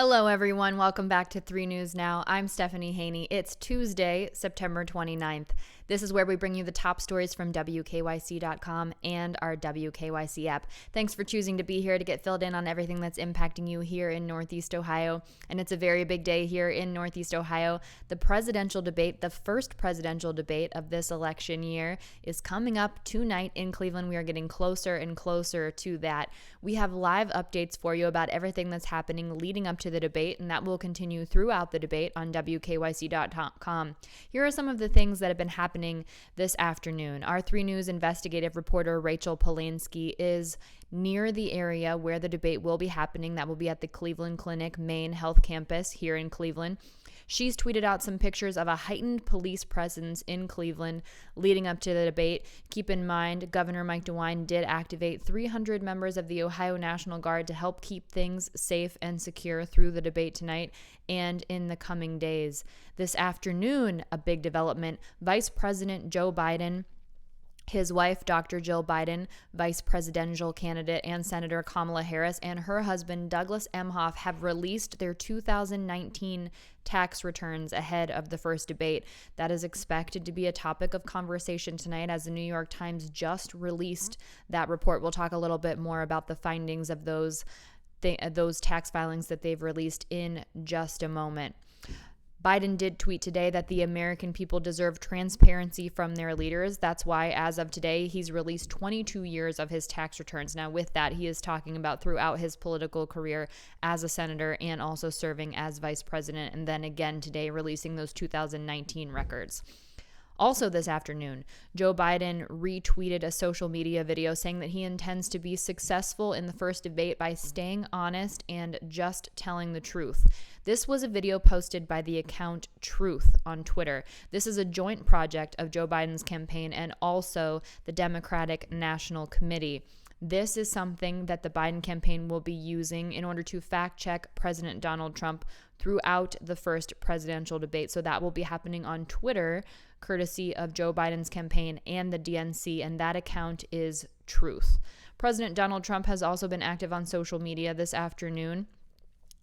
Hello, everyone. Welcome back to 3 News Now. I'm Stephanie Haney. It's Tuesday, September 29th. This is where we bring you the top stories from WKYC.com and our WKYC app. Thanks for choosing to be here to get filled in on everything that's impacting you here in Northeast Ohio. And it's a very big day here in Northeast Ohio. The presidential debate, the first presidential debate of this election year, is coming up tonight in Cleveland. We are getting closer and closer to that. We have live updates for you about everything that's happening leading up to the debate, and that will continue throughout the debate on WKYC.com. Here are some of the things that have been happening this afternoon. Our 3 News investigative reporter Rachel Polanski is near the area where the debate will be happening. That will be at the Cleveland Clinic main health campus here in Cleveland. She's tweeted out some pictures of a heightened police presence in Cleveland leading up to the debate. Keep in mind, Governor Mike DeWine did activate 300 members of the Ohio National Guard to help keep things safe and secure through the debate tonight and in the coming days. This afternoon, a big development. Vice President Joe Biden, his wife, Dr. Jill Biden, vice presidential candidate, and Senator Kamala Harris, and her husband, Douglas Emhoff, have released their 2019 tax returns ahead of the first debate. That is expected to be a topic of conversation tonight as the New York Times just released that report. We'll talk a little bit more about the findings of those tax filings that they've released in just a moment. Biden did tweet today that the American people deserve transparency from their leaders. That's why, as of today, he's released 22 years of his tax returns. Now, with that, he is talking about throughout his political career as a senator and also serving as vice president, and then again today releasing those 2019 records. Also this afternoon, Joe Biden retweeted a social media video saying that he intends to be successful in the first debate by staying honest and just telling the truth. This was a video posted by the account Truth on Twitter. This is a joint project of Joe Biden's campaign and also the Democratic National Committee. This is something that the Biden campaign will be using in order to fact-check President Donald Trump throughout the first presidential debate. So that will be happening on Twitter, courtesy of Joe Biden's campaign and the DNC, and that account is Truth. President Donald Trump has also been active on social media this afternoon.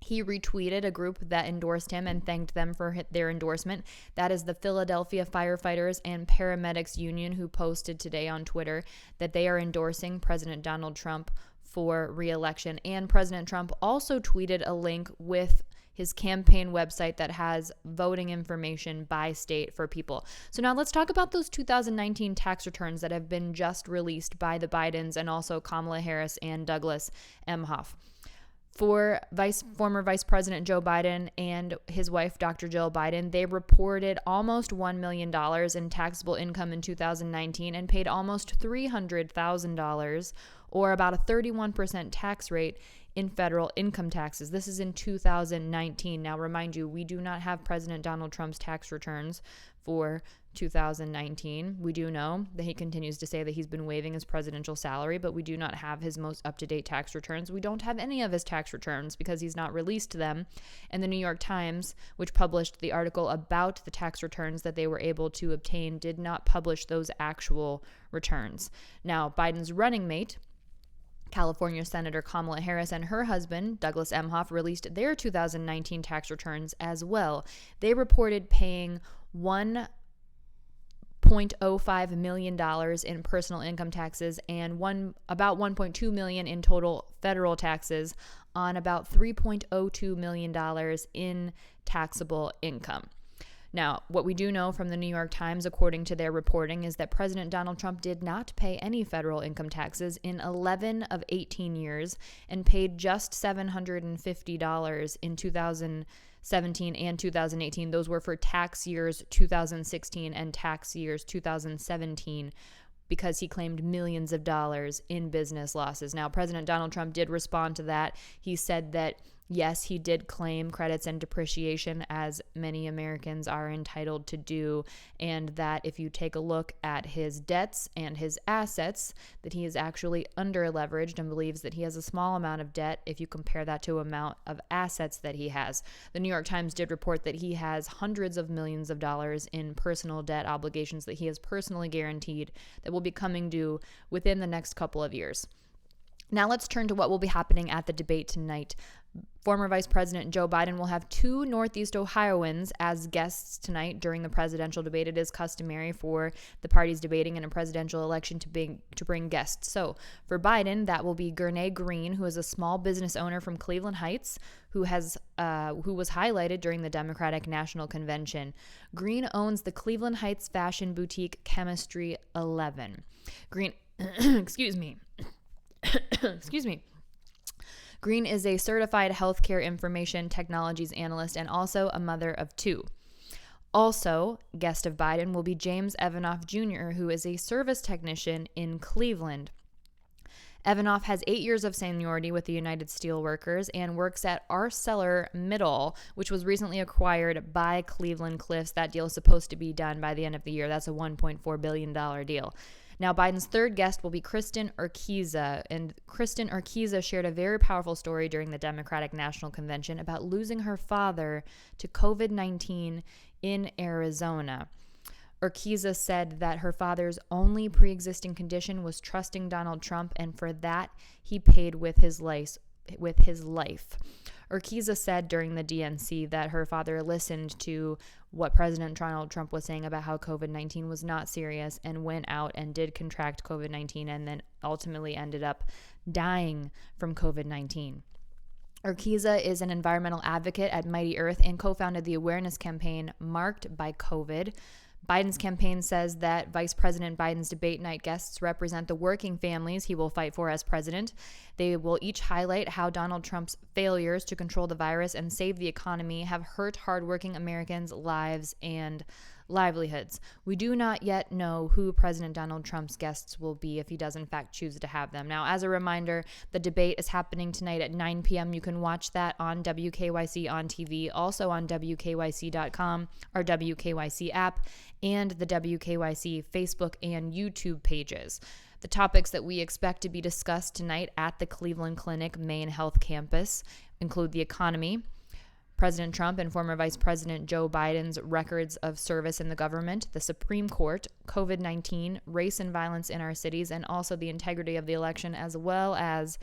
He retweeted a group that endorsed him and thanked them for their endorsement. That is the Philadelphia Firefighters and Paramedics Union, who posted today on Twitter that they are endorsing President Donald Trump for re-election. And President Trump also tweeted a link with his campaign website that has voting information by state for people. So now let's talk about those 2019 tax returns that have been just released by the Bidens and also Kamala Harris and Douglas Emhoff. For former Vice President Joe Biden and his wife, Dr. Jill Biden, they reported almost $1 million in taxable income in 2019 and paid almost $300,000, or about a 31% tax rate in federal income taxes. This is in 2019. Now, remind you, we do not have President Donald Trump's tax returns for 2019. We do know that he continues to say that he's been waiving his presidential salary, but we do not have his most up-to-date tax returns. We don't have any of his tax returns because he's not released them. And the New York Times, which published the article about the tax returns that they were able to obtain, did not publish those actual returns. Now, Biden's running mate, California Senator Kamala Harris, and her husband, Douglas Emhoff, released their 2019 tax returns as well. They reported paying $1.05 million in personal income taxes and about $1.2 million in total federal taxes on about $3.02 million in taxable income. Now, what we do know from the New York Times, according to their reporting, is that President Donald Trump did not pay any federal income taxes in 11 of 18 years and paid just $750 in 2017 and 2018. Those were for tax years 2016 and tax years 2017, because he claimed millions of dollars in business losses. Now, President Donald Trump did respond to that. He said that, yes, he did claim credits and depreciation, as many Americans are entitled to do, and that if you take a look at his debts and his assets, that he is actually under-leveraged and believes that he has a small amount of debt if you compare that to amount of assets that he has. The New York Times did report that he has hundreds of millions of dollars in personal debt obligations that he has personally guaranteed that will be coming due within the next couple of years. Now let's turn to what will be happening at the debate tonight. Former Vice President Joe Biden will have two Northeast Ohioans as guests tonight during the presidential debate. It is customary for the parties debating in a presidential election to bring guests. So for Biden, that will be Gurney Green, who is a small business owner from Cleveland Heights, who was highlighted during the Democratic National Convention. Green owns the Cleveland Heights fashion boutique Chemistry 11. Green, excuse me. Green is a certified healthcare information technologies analyst and also a mother of two. Also, guest of Biden will be James Evanoff Jr., who is a service technician in Cleveland. Evanoff has 8 years of seniority with the United Steelworkers and works at ArcelorMittal, which was recently acquired by Cleveland Cliffs. That deal is supposed to be done by the end of the year. That's a $1.4 billion deal. Now, Biden's third guest will be Kristen Urquiza, and Kristen Urquiza shared a very powerful story during the Democratic National Convention about losing her father to COVID-19 in Arizona. Urquiza said that her father's only pre-existing condition was trusting Donald Trump, and for that, he paid with his life. Urquiza said during the DNC that her father listened to what President Donald Trump was saying about how COVID-19 was not serious and went out and did contract COVID-19 and then ultimately ended up dying from COVID-19. Urquiza is an environmental advocate at Mighty Earth and co-founded the awareness campaign Marked by COVID. Biden's campaign says that Vice President Biden's debate night guests represent the working families he will fight for as president. They will each highlight how Donald Trump's failures to control the virus and save the economy have hurt hardworking Americans' lives and livelihoods. We do not yet know who President Donald Trump's guests will be if he does in fact choose to have them. Now, as a reminder, the debate is happening tonight at 9 p.m. You can watch that on WKYC on TV, also on WKYC.com, our WKYC app, and the WKYC Facebook and YouTube pages. The topics that we expect to be discussed tonight at the Cleveland Clinic main health campus include the economy, President Trump and former Vice President Joe Biden's records of service in the government, the Supreme Court, COVID-19, race and violence in our cities, and also the integrity of the election, as well as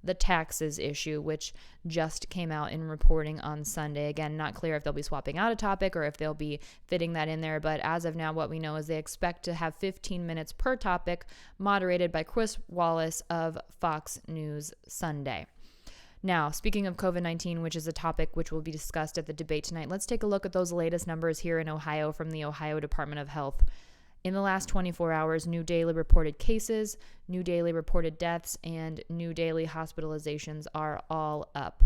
the taxes issue, which just came out in reporting on Sunday. Again, not clear if they'll be swapping out a topic or if they'll be fitting that in there, but as of now, what we know is they expect to have 15 minutes per topic, moderated by Chris Wallace of Fox News Sunday. Now, speaking of COVID-19, which is a topic which will be discussed at the debate tonight, let's take a look at those latest numbers here in Ohio from the Ohio Department of Health. In the last 24 hours, new daily reported cases, new daily reported deaths, and new daily hospitalizations are all up.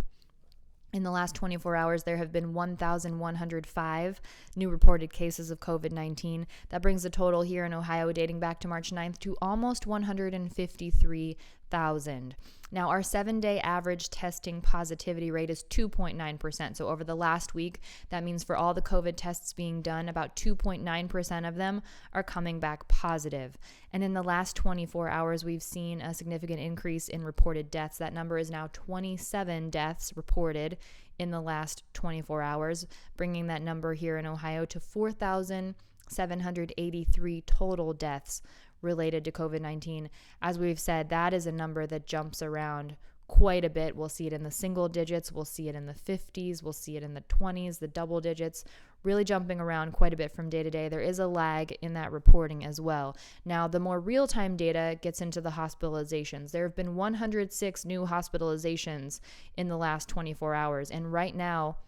In the last 24 hours, there have been 1,105 new reported cases of COVID-19. That brings the total here in Ohio dating back to March 9th to almost 153,000. Now, our 7-day average testing positivity rate is 2.9%. So over the last week, that means for all the COVID tests being done, about 2.9% of them are coming back positive. And in the last 24 hours, we've seen a significant increase in reported deaths. That number is now 27 deaths reported in the last 24 hours, bringing that number here in Ohio to 4,783 total deaths related to COVID-19. As we've said, that is a number that jumps around quite a bit. We'll see it in the single digits, we'll see it in the 50s, we'll see it in the 20s, the double digits, really jumping around quite a bit from day to day. There is a lag in that reporting as well. Now, the more real-time data gets into the hospitalizations. There have been 106 new hospitalizations in the last 24 hours, and right now,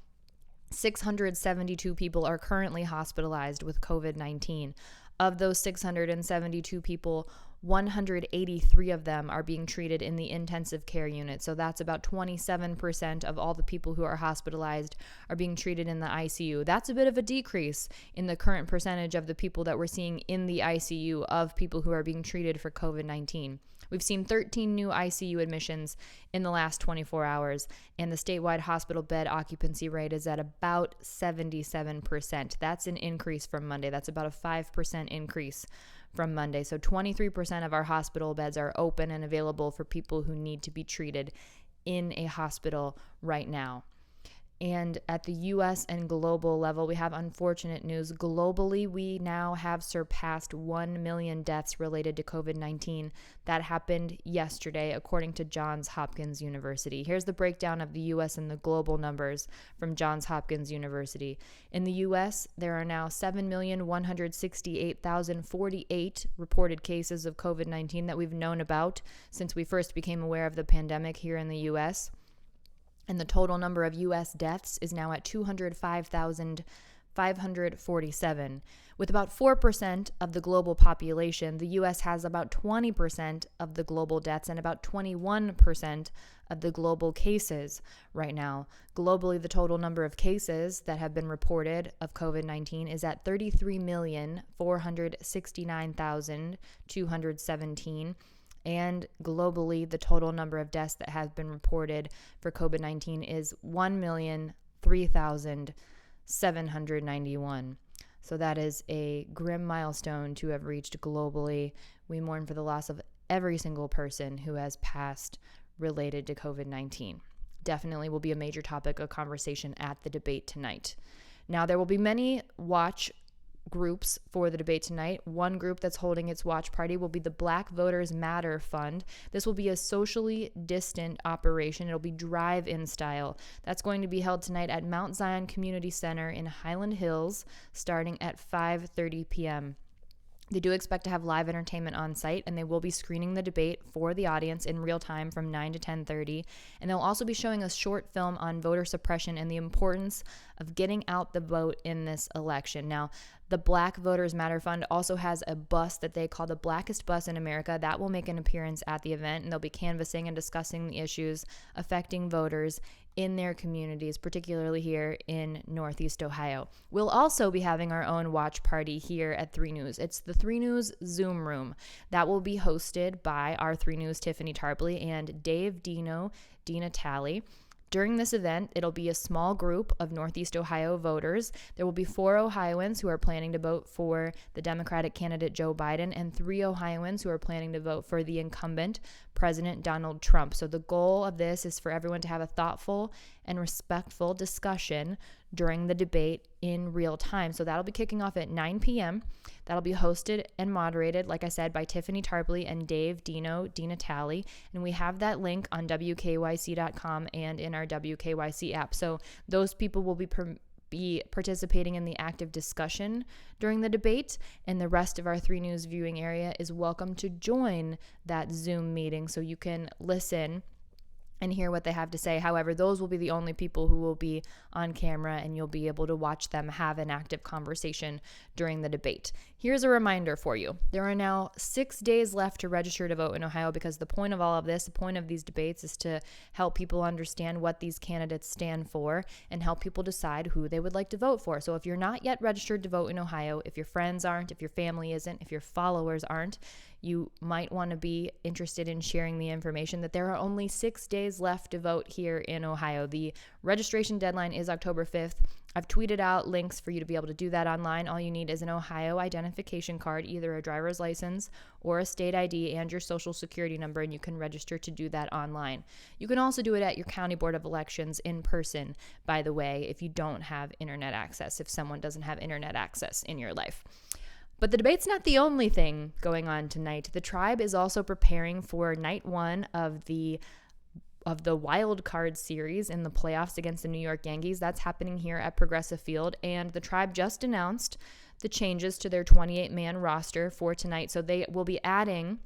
672 people are currently hospitalized with COVID-19. Of those 672 people, 183 of them are being treated in the intensive care unit. So that's about 27% of all the people who are hospitalized are being treated in the ICU. That's a bit of a decrease in the current percentage of the people that we're seeing in the ICU of people who are being treated for COVID-19. We've seen 13 new ICU admissions in the last 24 hours, and the statewide hospital bed occupancy rate is at about 77%. That's an increase from Monday. That's about a 5% increase from Monday. So 23% of our hospital beds are open and available for people who need to be treated in a hospital right now. And at the U.S. and global level, we have unfortunate news. Globally, we now have surpassed 1 million deaths related to COVID-19. That happened yesterday, according to Johns Hopkins University. Here's the breakdown of the U.S. and the global numbers from Johns Hopkins University. In the U.S., there are now 7,168,048 reported cases of COVID-19 that we've known about since we first became aware of the pandemic here in the U.S., and the total number of U.S. deaths is now at 205,547. With about 4% of the global population, the U.S. has about 20% of the global deaths and about 21% of the global cases right now. Globally, the total number of cases that have been reported of COVID-19 is at 33,469,217. And globally, the total number of deaths that have been reported for COVID-19 is 1,003,791. So that is a grim milestone to have reached globally. We mourn for the loss of every single person who has passed related to COVID-19. Definitely will be a major topic of conversation at the debate tonight. Now, there will be many watch groups for the debate tonight. One group that's holding its watch party will be the Black Voters Matter Fund. This will be a socially distant operation. It'll be drive-in style. That's going to be held tonight at Mount Zion Community Center in Highland Hills, starting at 5:30 p.m. They do expect to have live entertainment on site, and they will be screening the debate for the audience in real time from 9 to 10:30. And they'll also be showing a short film on voter suppression and the importance of getting out the vote in this election. Now, the Black Voters Matter Fund also has a bus that they call the Blackest Bus in America. That will make an appearance at the event, and they'll be canvassing and discussing the issues affecting voters in their communities, particularly here in Northeast Ohio. We'll also be having our own watch party here at 3 News. It's the 3 News Zoom Room. That will be hosted by our 3 News Tiffany Tarpley and Dave Dino, Dina Talley. During this event, it'll be a small group of Northeast Ohio voters. There will be 4 Ohioans who are planning to vote for the Democratic candidate Joe Biden and 3 Ohioans who are planning to vote for the incumbent President Donald Trump. So the goal of this is for everyone to have a thoughtful and respectful discussion during the debate in real time. So that'll be kicking off at 9 p.m. That'll be hosted and moderated, like I said, by Tiffany Tarpley and Dave Dino, Dina Talley. And we have that link on WKYC.com and in our WKYC app. So those people will be participating in the active discussion during the debate, and the rest of our 3 News viewing area is welcome to join that Zoom meeting so you can listen and hear what they have to say. However, those will be the only people who will be on camera, and you'll be able to watch them have an active conversation during the debate. Here's a reminder for you. There are now 6 days left to register to vote in Ohio, because the point of all of this, the point of these debates, is to help people understand what these candidates stand for and help people decide who they would like to vote for. So if you're not yet registered to vote in Ohio, if your friends aren't, if your family isn't, if your followers aren't, you might want to be interested in sharing the information that there are only 6 days left to vote here in Ohio. The registration deadline is October 5th. I've tweeted out links for you to be able to do that online. All you need is an Ohio identification card, either a driver's license or a state ID, and your social security number, and you can register to do that online. You can also do it at your county board of elections in person, by the way, if you don't have internet access, if someone doesn't have internet access in your life. But the debate's not the only thing going on tonight. The Tribe is also preparing for night 1 of the wild card series in the playoffs against the New York Yankees. That's happening here at Progressive Field, and the Tribe just announced the changes to their 28-man roster for tonight. So they will be adding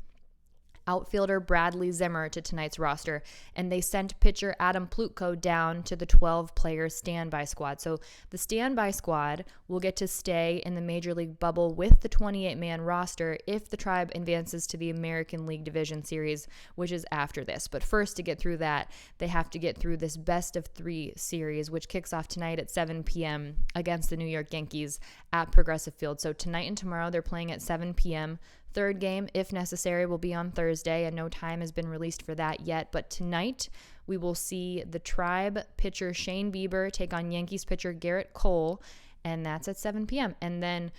outfielder Bradley Zimmer to tonight's roster, and they sent pitcher Adam Plutko down to the 12-player standby squad. So the standby squad will get to stay in the Major League bubble with the 28-man roster if the Tribe advances to the American League Division Series, which is after this. But first, to get through that, they have to get through this best-of-3 series, which kicks off tonight at 7 p.m. against the New York Yankees at Progressive Field. So tonight and tomorrow, they're playing at 7 p.m. Third game, if necessary, will be on Thursday, and no time has been released for that yet. But tonight, we will see the Tribe pitcher Shane Bieber take on Yankees pitcher Garrett Cole, and that's at 7 p.m. And then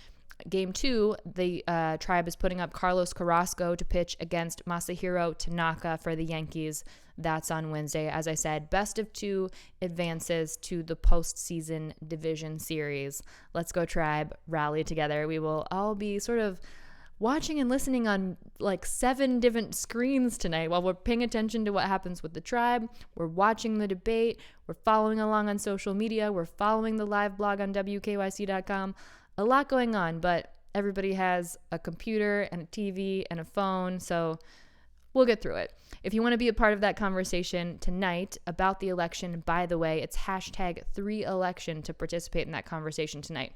Game 2, the Tribe is putting up Carlos Carrasco to pitch against Masahiro Tanaka for the Yankees. That's on Wednesday. As I said, best of 2 advances to the postseason division series. Let's go Tribe, rally together. We will all be sort of watching and listening on like 7 different screens tonight while we're paying attention to what happens with the Tribe. We're watching the debate. We're following along on social media. We're following the live blog on WKYC.com. A lot going on, but everybody has a computer and a TV and a phone, so we'll get through it. If you want to be a part of that conversation tonight about the election, by the way, it's #3election to participate in that conversation tonight.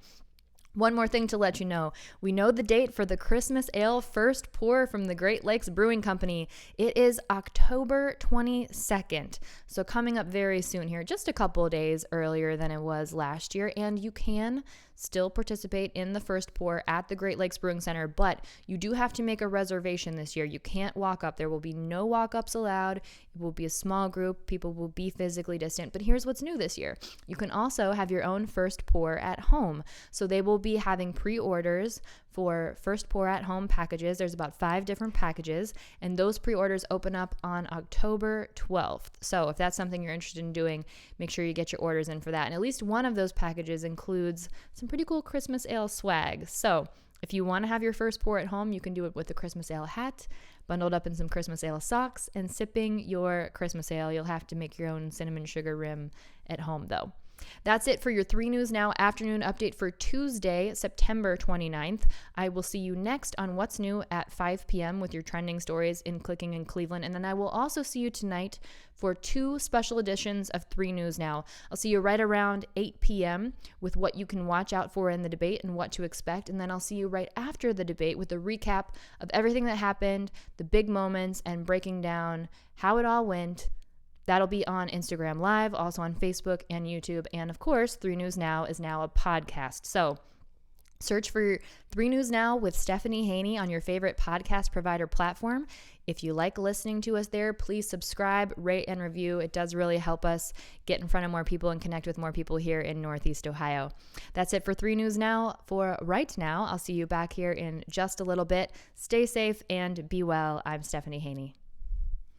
One more thing to let you know. We know the date for the Christmas Ale first pour from the Great Lakes Brewing Company. It is October 22nd. So coming up very soon here, just a couple of days earlier than it was last year. And you can still participate in the first pour at the Great Lakes Brewing Center, but you do have to make a reservation this year. You can't walk up. There will be no walk-ups allowed. It will be a small group. People will be physically distant. But here's what's new this year. You can also have your own first pour at home. So they will be having pre-orders for first pour at home packages. There's about 5 different packages, and those pre-orders open up on October 12th. So if that's something you're interested in doing, make sure you get your orders in for that. And at least one of those packages includes some pretty cool Christmas ale swag. So if you want to have your first pour at home, you can do it with the Christmas ale hat, bundled up in some Christmas ale socks, and sipping your Christmas ale. You'll have to make your own cinnamon sugar rim at home, though. That's it for your 3 News Now afternoon update for Tuesday, September 29th. I will see you next on What's New at 5 p.m. with your trending stories in Clicking in Cleveland. And then I will also see you tonight for 2 special editions of 3 News Now. I'll see you right around 8 p.m. with what you can watch out for in the debate and what to expect. And then I'll see you right after the debate with a recap of everything that happened, the big moments, and breaking down how it all went. That'll be on Instagram Live, also on Facebook and YouTube. And of course, 3 News Now is now a podcast. So search for 3 News Now with Stephanie Haney on your favorite podcast provider platform. If you like listening to us there, please subscribe, rate, and review. It does really help us get in front of more people and connect with more people here in Northeast Ohio. That's it for 3 News Now for right now. I'll see you back here in just a little bit. Stay safe and be well. I'm Stephanie Haney.